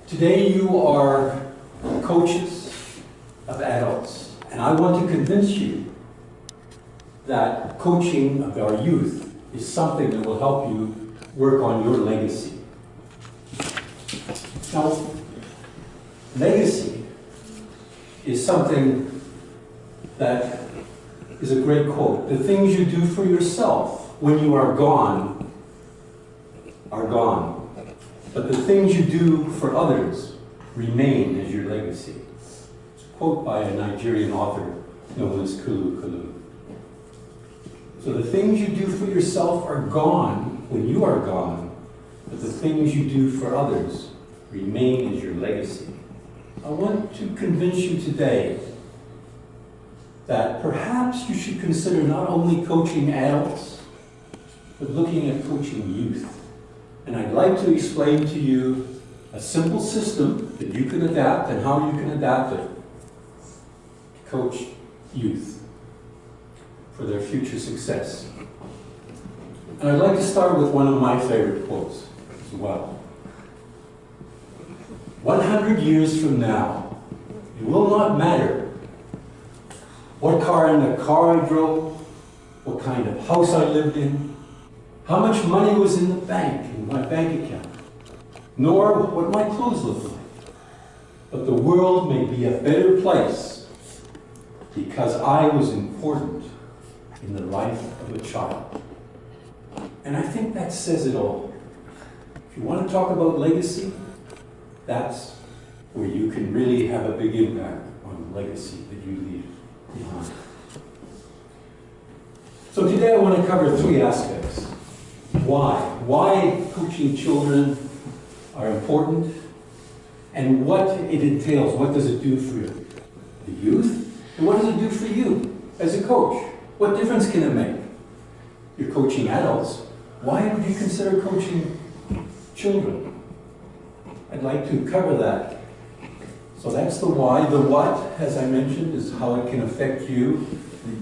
Today you are coaches of adults, and I want to convince you that coaching of our youth is something that will help you work on your legacy. Now, legacy is something that is a great quote. The things you do for yourself when you are gone are gone. But the things you do for others remain as your legacy. It's a quote by a Nigerian author known as Kulu Kulu. So the things you do for yourself are gone when you are gone, but the things you do for others remain as your legacy. I want to convince you today that perhaps you should consider not only coaching adults, but looking at coaching youth. And I'd like to explain to you a simple system that you can adapt and how you can adapt it to coach youth for their future success. And I'd like to start with one of my favorite quotes as well. 100 years from now, it will not matter what kind of car I drove, what kind of house I lived in, how much money was in the bank, in my bank account, nor what my clothes looked like. But the world may be a better place because I was important in the life of a child. And I think that says it all. If you want to talk about legacy, that's where you can really have a big impact on the legacy that you leave behind. So today I want to cover 3 aspects. Why coaching children are important, and what it entails. What does it do for the youth, and what does it do for you as a coach? What difference can it make? You're coaching adults. Why would you consider coaching children? I'd like to cover that. So that's the why. The what, as I mentioned, is how it can affect you,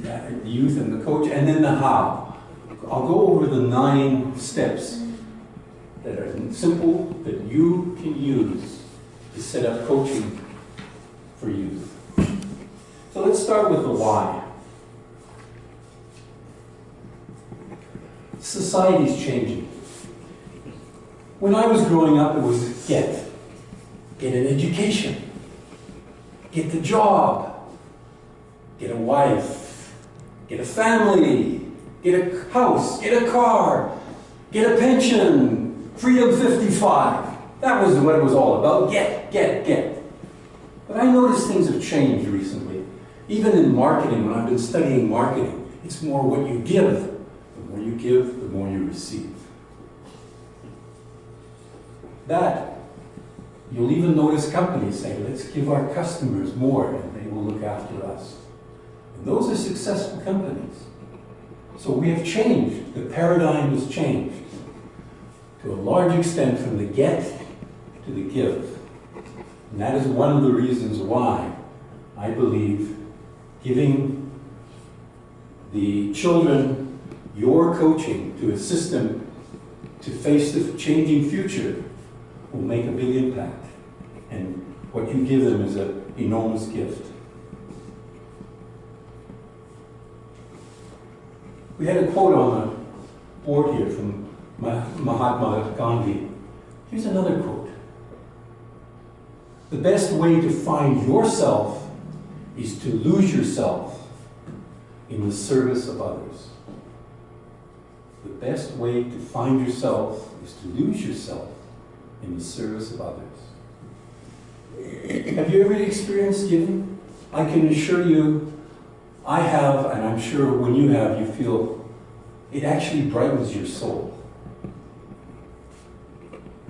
the youth and the coach, and then the how. I'll go over the 9 steps that are simple, that you can use to set up coaching for youth. So let's start with the why. Society's changing. When I was growing up, it was get an education, get the job, get a wife, get a family, get a house, get a car, get a pension, Freedom 55. That was what it was all about, get. But I noticed things have changed recently. Even in marketing, when I've been studying marketing, it's more what you give. The more you give, the more you receive. That, you'll even notice companies say, let's give our customers more and they will look after us. And those are successful companies. So we have changed. The paradigm has changed to a large extent from the get to the give. And that is one of the reasons why I believe giving the children your coaching to assist them to face the changing future will make a big impact. And what you give them is an enormous gift. We had a quote on the board here from Mahatma Gandhi. Here's another quote. The best way to find yourself is to lose yourself in the service of others. The best way to find yourself is to lose yourself in the service of others. Have you ever experienced giving? I can assure you, I have, and I'm sure when you have, you feel it actually brightens your soul.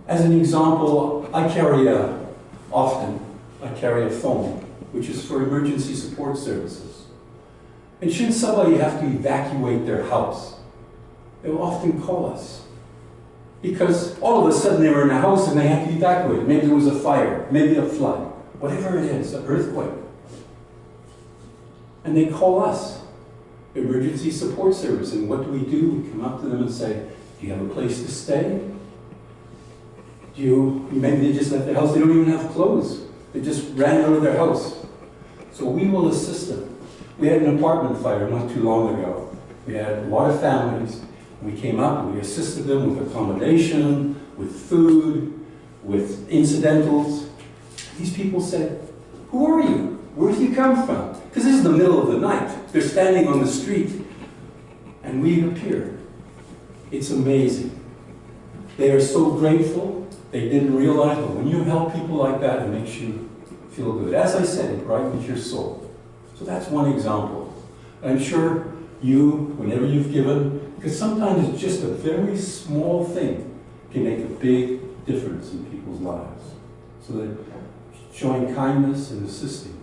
As an example, I carry a phone, which is for emergency support services. And should somebody have to evacuate their house, they will often call us. Because all of a sudden they were in a house and they had to evacuate. Maybe there was a fire, maybe a flood, whatever it is, an earthquake. And they call us, emergency support service. And what do? We come up to them and say, do you have a place to stay? Maybe they just left their house, they don't even have clothes. They just ran out of their house. So we will assist them. We had an apartment fire not too long ago. We had a lot of families. We came up and we assisted them with accommodation, with food, with incidentals. These people said, "Who are you? Where do you come from?" Because this is the middle of the night. They're standing on the street and we appear. It's amazing. They are so grateful. They didn't realize, but when you help people like that, it makes you feel good. As I said, it brightens your soul. So that's one example. I'm sure you, whenever you've given, because sometimes it's just a very small thing can make a big difference in people's lives. So that showing kindness and assisting.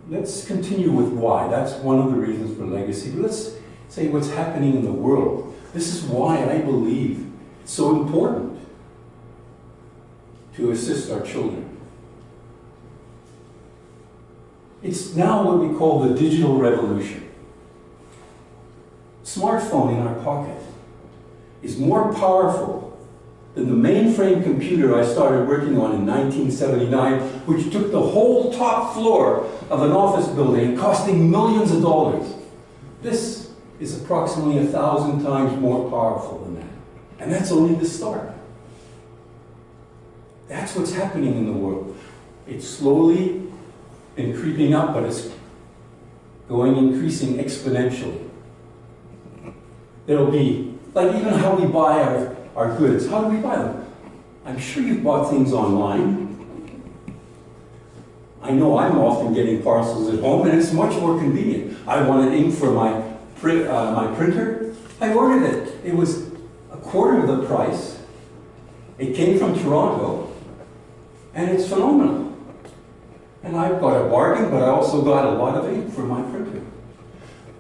Let's continue with why. That's one of the reasons for legacy. But let's say what's happening in the world. This is why I believe it's so important to assist our children. It's now what we call the digital revolution. Smartphone in our pocket is more powerful than the mainframe computer I started working on in 1979, which took the whole top floor of an office building, costing millions of dollars. This is approximately 1,000 times more powerful than that. And that's only the start. That's what's happening in the world. It's slowly been creeping up, but it's increasing exponentially. There'll be, like even how we buy our goods. How do we buy them? I'm sure you've bought things online. I know I'm often getting parcels at home, and it's much more convenient. I wanted ink for my printer. I ordered it. It was a quarter of the price. It came from Toronto, and it's phenomenal. And I got a bargain, but I also got a lot of ink for my printer.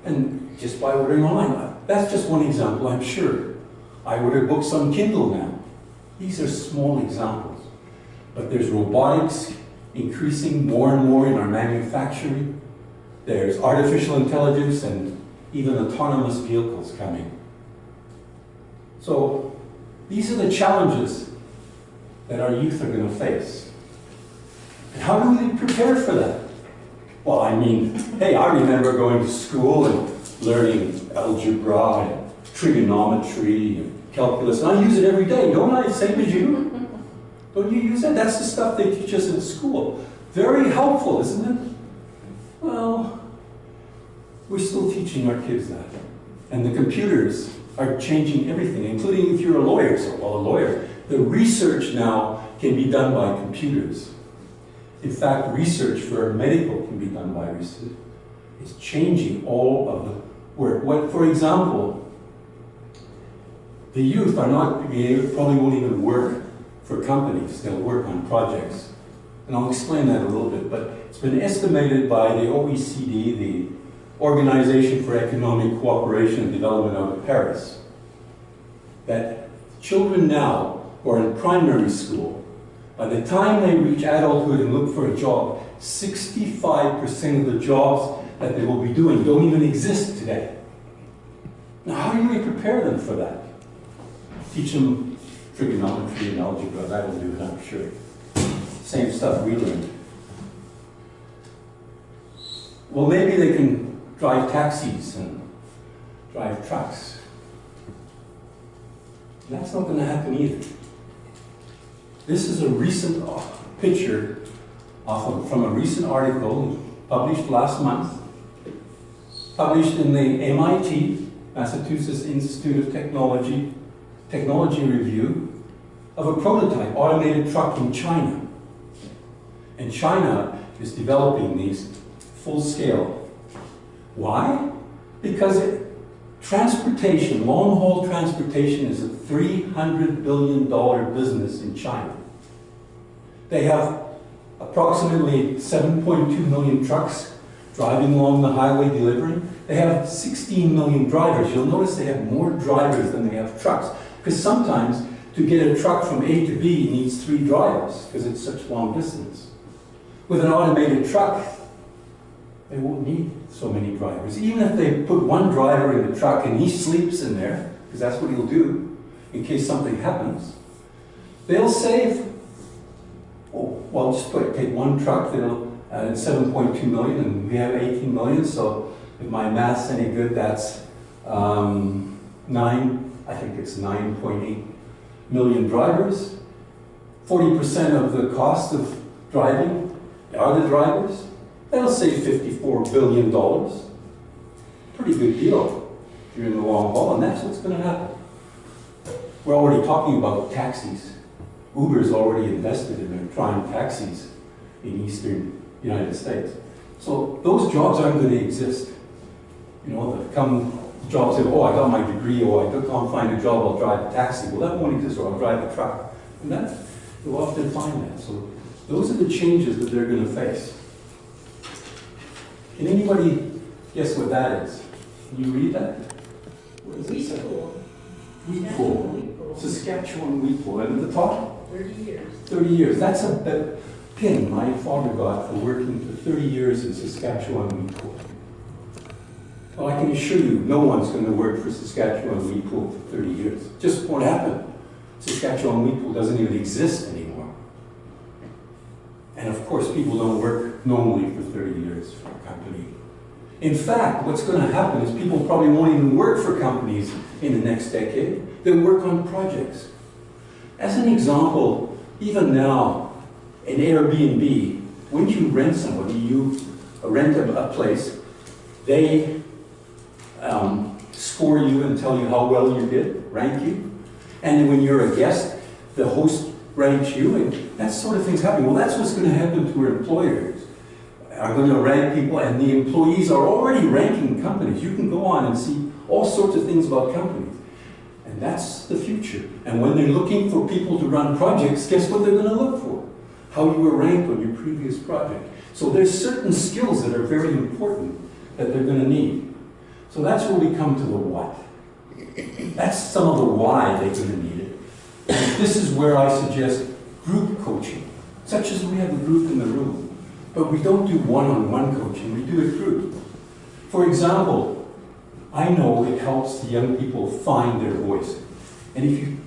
And just by ordering online. That's just one example, I'm sure. I ordered books on Kindle now. These are small examples. But there's robotics increasing more and more in our manufacturing. There's artificial intelligence and even autonomous vehicles coming. So these are the challenges that our youth are going to face. And how do we prepare for that? Well, I mean, hey, I remember going to school and learning algebra and trigonometry and calculus. And I use it every day, don't I? Same as you. Don't you use that? That's the stuff they teach us in school. Very helpful, isn't it? Well, we're still teaching our kids that. And the computers are changing everything, including if you're a lawyer. So, well, a lawyer. The research now can be done by computers. In fact, research for medical can be done by research. It's changing all of the work. For example, the youth are not, probably won't even work for companies. They'll work on projects. And I'll explain that a little bit. But it's been estimated by the OECD, the Organization for Economic Cooperation and Development out of Paris, that children now who are in primary school, by the time they reach adulthood and look for a job, 65% of the jobs that they will be doing don't even exist today. Now, how do we prepare them for that? Teach them trigonometry and algebra. That'll do it, I'm sure. Same stuff we learned. Well, maybe they can drive taxis and drive trucks. That's not going to happen either. This is a recent picture from a recent article published last month, published in the MIT, Massachusetts Institute of Technology Review, of a prototype automated truck in China. And China is developing these full scale. Why? Because transportation, long-haul transportation, is a $300 billion business in China. They have approximately 7.2 million trucks driving along the highway delivering. They have 16 million drivers. You'll notice they have more drivers than they have trucks. Because sometimes to get a truck from A to B needs 3 drivers because it's such long distance. With an automated truck, they won't need so many drivers. Even if they put one driver in the truck and he sleeps in there, because that's what he'll do, in case something happens. They'll save, oh, well, just take one truck, they'll, it's 7.2 million, and we have 18 million, so if my math's any good, that's I think it's 9.8 million drivers. 40% of the cost of driving are the drivers. That'll save $54 billion. Pretty good deal if you're in the long haul, and that's what's going to happen. We're already talking about taxis. Uber's already invested in their trying taxis in eastern United States. So those jobs aren't going to exist. You know, the jobs say, oh, I got my degree, or I can't find a job, I'll drive a taxi. Well, that won't exist, or I'll drive a truck. And you'll often find that. So those are the changes that they're going to face. Can anybody guess what that is? Can you read that? What is it? Wheat pool. Saskatchewan wheat pool. And at the top? 30 years. 30 years. That's a pin my father got for working for 30 years in Saskatchewan wheat pool. Well, I can assure you, no one's going to work for Saskatchewan wheat pool for 30 years. It just won't happen. Saskatchewan wheat pool doesn't even exist anymore. And of course, people don't work normally for 30 years for a company. In fact, what's going to happen is people probably won't even work for companies in the next decade. They'll work on projects. As an example, even now, in Airbnb, when you rent somebody, you rent a place, they score you and tell you how well you did, rank you. And when you're a guest, the host ranks you, and that sort of thing's happening. Well, that's what's going to happen to our employers. Are going to rank people, and the employees are already ranking companies. You can go on and see all sorts of things about companies. And that's the future. And when they're looking for people to run projects, guess what they're going to look for? How you were ranked on your previous project. So there's certain skills that are very important that they're going to need. So that's where we come to the what. That's some of the why they're going to need it. And this is where I suggest group coaching, such as we have a group in the room. But we don't do one-on-one coaching, we do a group. For example, I know it helps the young people find their voice. And if you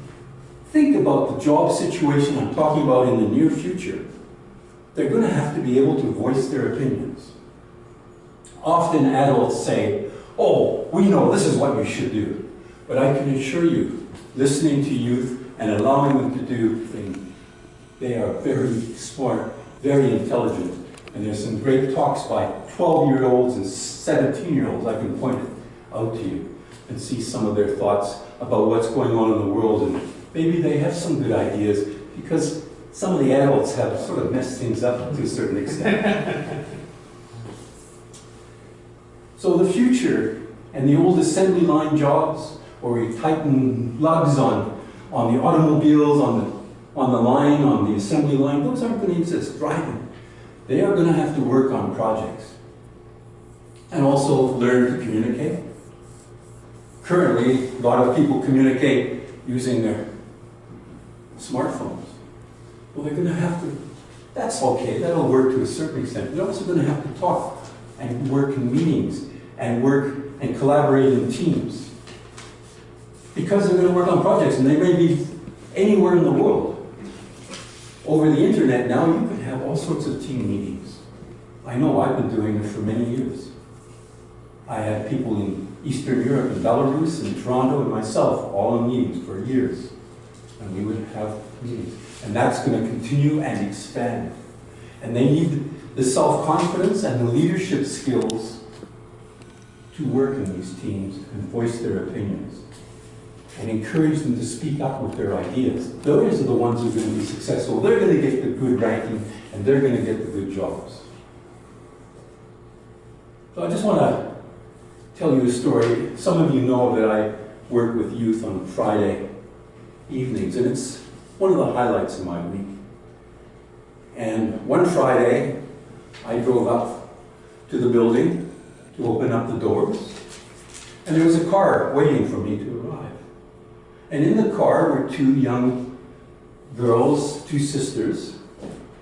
think about the job situation I'm talking about in the near future, they're going to have to be able to voice their opinions. Often adults say, oh, we know this is what you should do. But I can assure you, listening to youth and allowing them to do things, they are very smart, very intelligent. And there's some great talks by 12-year-olds and 17-year-olds. I can point it out to you and see some of their thoughts about what's going on in the world. And maybe they have some good ideas, because some of the adults have sort of messed things up to a certain extent. So the future and the old assembly line jobs, or you tighten lugs on the automobiles, on the line, on the assembly line, those aren't going to exist. Driving. They are going to have to work on projects and also learn to communicate. Currently, a lot of people communicate using their smartphones. Well, they're going to have to, that's okay, that'll work to a certain extent. They're also going to have to talk and work in meetings and work and collaborate in teams, because they're going to work on projects, and they may be anywhere in the world. Over the internet now, you can have all sorts of team meetings. I know I've been doing it for many years. I had people in Eastern Europe, in Belarus, in Toronto, and myself, all in meetings for years. And we would have meetings. And that's going to continue and expand. And they need the self-confidence and the leadership skills to work in these teams and voice their opinions and encourage them to speak up with their ideas. Those are the ones who are going to be successful. They're going to get the good ranking, and they're going to get the good jobs. So I just want to tell you a story. Some of you know that I work with youth on Friday evenings, and it's one of the highlights of my week. And one Friday, I drove up to the building to open up the doors, and there was a car waiting for me to arrive. And in the car were two young girls, two sisters,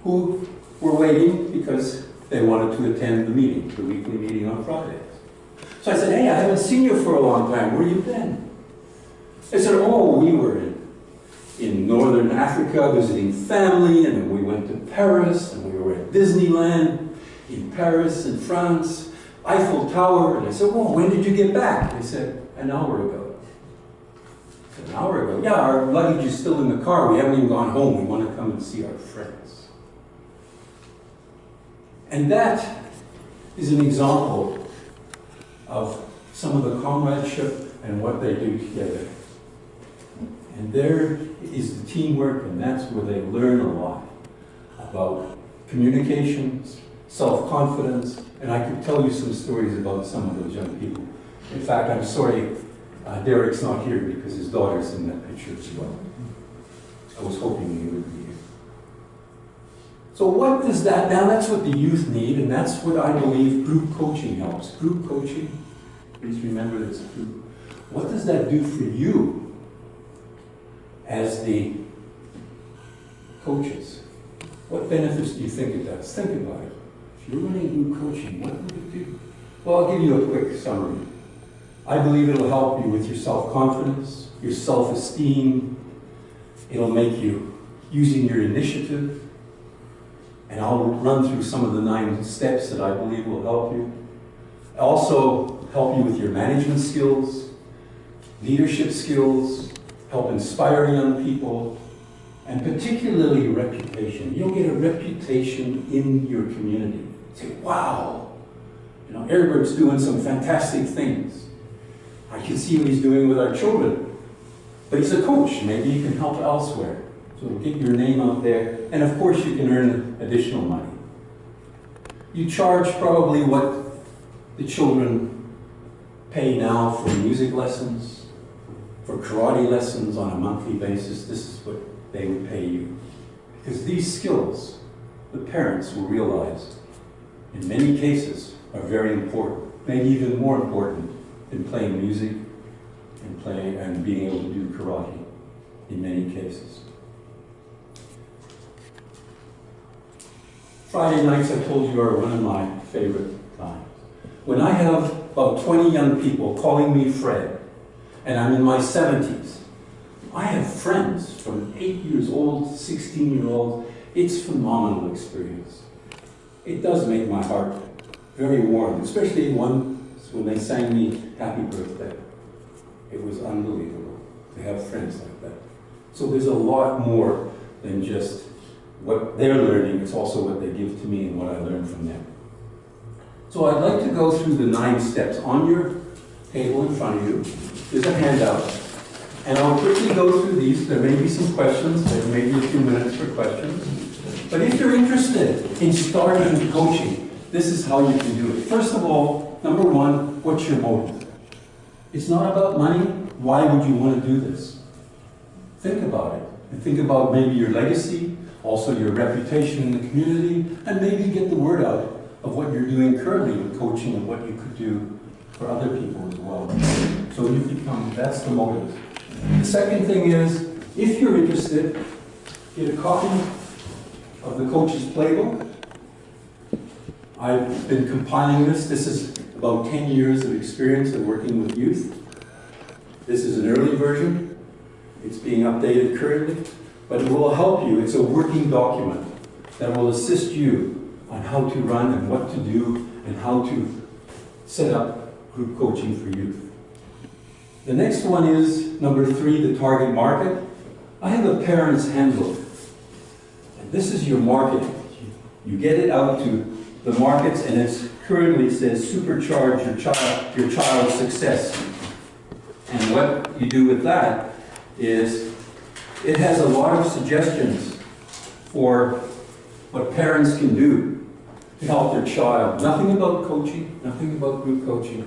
who were waiting because they wanted to attend the meeting, the weekly meeting on Fridays. So I said, hey, I haven't seen you for a long time. Where you been? They said, oh, we were in southern Africa visiting family, and then we went to Paris, and we were at Disneyland in Paris, in France, Eiffel Tower. And I said, well, when did you get back? They said, an hour ago. I said, an hour ago? Yeah, our luggage is still in the car. We haven't even gone home. We want to come and see our friends. And that is an example of some of the comradeship and what they do together. And there is the teamwork, and that's where they learn a lot about communications, self-confidence, and I could tell you some stories about some of those young people. In fact, I'm sorry Derek's not here because his daughter's in that picture as well. I was hoping he would be here. So what does that, now that's what the youth need, and that's what I believe group coaching helps. Group coaching, please remember this group. What does that do for you as the coaches? What benefits do you think it does? Think about it. If you're running group coaching, what would it do? Well, I'll give you a quick summary. I believe it'll help you with your self-confidence, your self-esteem. It'll make you using your initiative. And I'll run through some of the 9 steps that I believe will help you. Also help you with your management skills, leadership skills, help inspire young people, and particularly reputation. You'll get a reputation in your community. Say, wow, you know, Herbert's doing some fantastic things. I can see what he's doing with our children. But he's a coach. Maybe he can help elsewhere. So it'll get your name out there. And of course, you can earn additional money. You charge probably what the children pay now for music lessons, for karate lessons on a monthly basis. This is what they would pay you. Because these skills, the parents will realize, in many cases, are very important. Maybe even more important than playing music and being able to do karate in many cases. Friday nights, I told you, are one of my favorite times. When I have about 20 young people calling me Fred, and I'm in my 70s, I have friends from 8 years old, 16-year-olds. It's a phenomenal experience. It does make my heart very warm, especially when they sang me happy birthday. It was unbelievable to have friends like that. So there's a lot more than just what they're learning. It's also what they give to me and what I learn from them. So I'd like to go through the 9 steps. On your table in front of you, there's a handout. And I'll quickly go through these. There may be some questions. There may be a few minutes for questions. But if you're interested in starting coaching, this is how you can do it. First of all, number 1, what's your motive? It's not about money. Why would you want to do this? Think about it. And think about maybe your legacy, also your reputation in the community, and maybe get the word out of what you're doing currently with coaching and what you could do for other people as well. So you become, that's the motive. The second thing is, if you're interested, get a copy of the coach's playbook. I've been compiling this. This is about 10 years of experience of working with youth. This is an early version. It's being updated currently, but it will help you. It's a working document that will assist you on how to run and what to do and how to set up group coaching for youth. The next one is number 3, the target market. I have a parent's handbook. And this is your marketing. You get it out to the markets, and it currently says supercharge your child's success. And what you do with that is it has a lot of suggestions for what parents can do to help their child. Nothing about coaching, nothing about group coaching.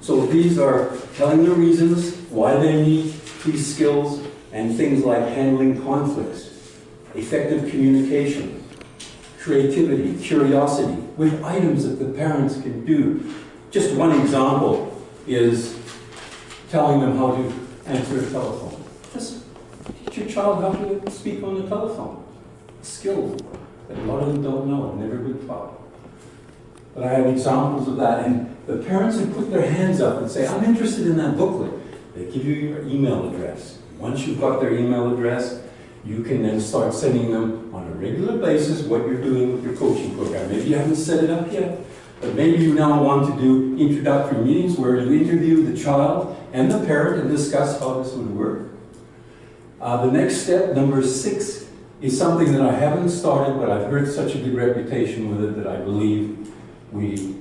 So these are telling the reasons why they need these skills and things like handling conflicts, effective communication, creativity, curiosity, with items that the parents can do. Just one example is telling them how to answer a telephone. Just teach your child how to speak on the telephone. A skill that a lot of them don't know and never been taught. But I have examples of that, and the parents who put their hands up and say, I'm interested in that booklet. They give you your email address. Once you've got their email address, You can then start sending them on a regular basis what you're doing with your coaching program. Maybe you haven't set it up yet, but maybe you now want to do introductory meetings where you interview the child and the parent and discuss how this would work. The next step, number 6, is something that I haven't started, but I've heard such a good reputation with it that I believe we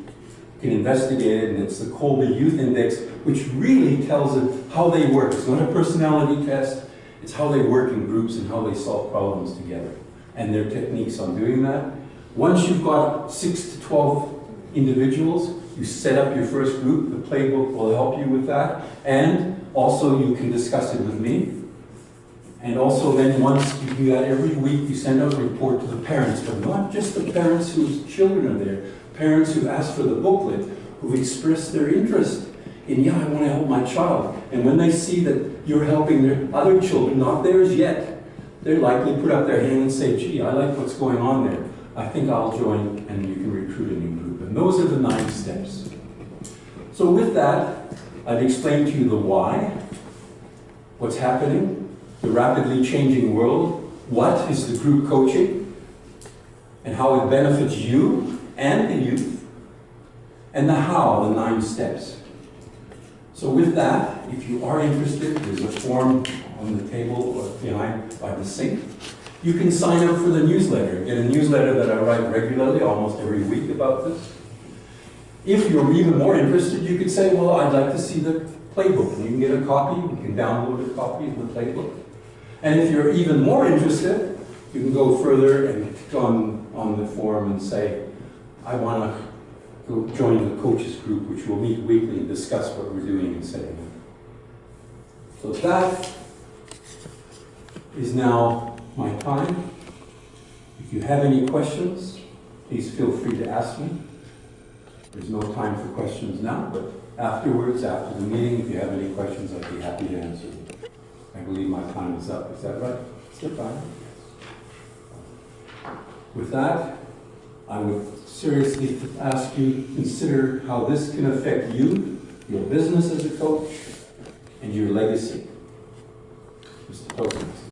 can investigate it, and it's the Colby Youth Index, which really tells it how they work. It's not a personality test, it's how they work in groups and how they solve problems together, and their techniques on doing that. Once you've got 6 to 12 individuals, you set up your first group. The playbook will help you with that, and also you can discuss it with me. And also then once you do that every week, you send out a report to the parents, but not just the parents whose children are there, parents who asked for the booklet, who've expressed their interest in, yeah, I want to help my child. And when they see that you're helping their other children, not theirs yet, they're likely put up their hand and say, gee, I like what's going on there. I think I'll join, and you can recruit a new group. And those are the 9 steps. So with that, I've explained to you the why, what's happening, the rapidly changing world, what is the group coaching, and how it benefits you and the youth, and the how, the 9 steps. So with that, if you are interested, there's a form on the table or behind by the sink. You can sign up for the newsletter. Get a newsletter that I write regularly, almost every week, about this. If you're even more interested, you could say, well, I'd like to see the playbook. And you can get a copy, you can download a copy of the playbook. And if you're even more interested, you can go further and click on the form and say, I want to go join the coaches group, which will meet weekly and discuss what we're doing and setting up. So that is now my time. If you have any questions, please feel free to ask me. There's no time for questions now, but afterwards, after the meeting, if you have any questions, I'd be happy to answer them. I believe my time is up. Is that right? Is it fine? With that, I would seriously ask you to consider how this can affect you, your business as a coach, and your legacy. Mr. Toastmaster.